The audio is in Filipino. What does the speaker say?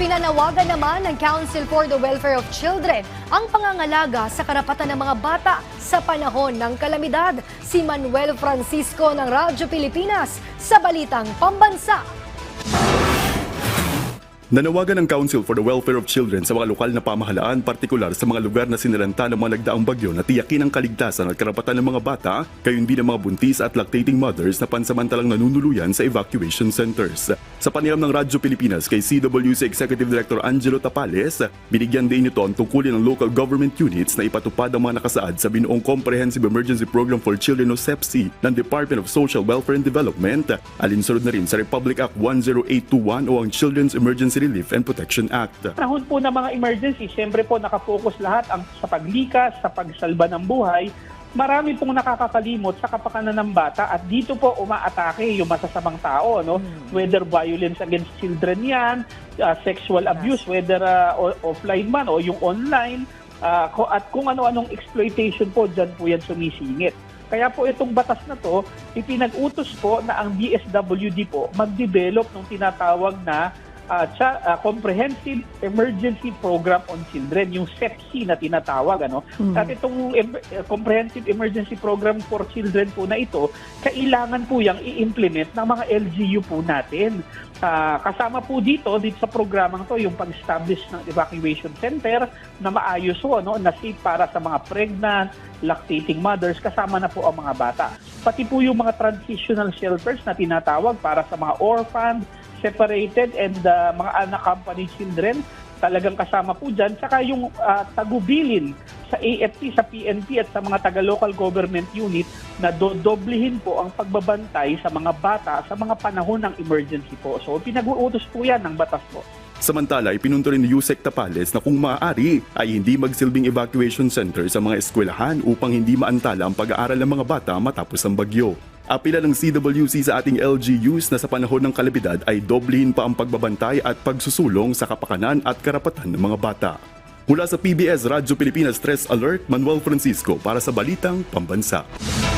Ipinanawagan naman ng Council for the Welfare of Children ang pangangalaga sa karapatan ng mga bata sa panahon ng kalamidad. Si Manuel Francisco ng Radyo Pilipinas sa Balitang Pambansa. Nanawagan ng Council for the Welfare of Children sa mga lokal na pamahalaan, partikular sa mga lugar na siniranta ng mga nagdaang bagyo na tiyakin ang kaligtasan at karapatan ng mga bata, gayon din ng mga buntis at lactating mothers na pansamantalang nanunuluyan sa evacuation centers. Sa paniram ng Radyo Pilipinas kay CWC Executive Director Angelo Tapales, binigyan din ito ang tungkulin ng local government units na ipatupad ang mga nakasaad sa binuong Comprehensive Emergency Program for Children o CEPSI ng Department of Social Welfare and Development, alinsunod na rin sa Republic Act 10821 o ang Children's Emergency Relief and Protection Act. Panahon po ng mga emergency, siyempre po nakapokus lahat sa paglikas, sa pagsalba ng buhay. Marami pong nakakakalimot sa kapakanan ng bata at dito po umaatake yung masasamang tao, no? Whether violence against children yan, sexual abuse, whether offline man o yung online, at kung ano-anong exploitation po, dyan po yan sumisingit. Kaya po itong batas na to, ipinag-utos po na ang DSWD po mag-develop ng tinatawag na Comprehensive Emergency Program on Children, yung CEPSI na tinatawag. At itong Comprehensive Emergency Program for Children po na ito, kailangan po yung i-implement ng mga LGU po natin. Kasama po dito sa programang to yung pag-establish ng evacuation center na maayos po, na safe para sa mga pregnant, lactating mothers, kasama na po ang mga bata. Pati po yung mga transitional shelters na tinatawag para sa mga orphan, separated and mga unaccompanied children, talagang kasama po dyan. Saka yung tagubilin sa AFP, sa PNP at sa mga taga-local government unit na dodoblihin po ang pagbabantay sa mga bata sa mga panahon ng emergency po. So pinag-uutos po yan ng batas po. Samantala, ipinunto rin ni Yusek Tapales na kung maaari ay hindi magsilbing evacuation center sa mga eskwelahan upang hindi maantala ang pag-aaral ng mga bata matapos ang bagyo. Apila ng CWC sa ating LGUs na sa panahon ng kalamidad ay doblehin pa ang pagbabantay at pagsusulong sa kapakanan at karapatan ng mga bata. Mula sa PBS Radyo Pilipinas Stress Alert, Manuel Francisco para sa Balitang Pambansa.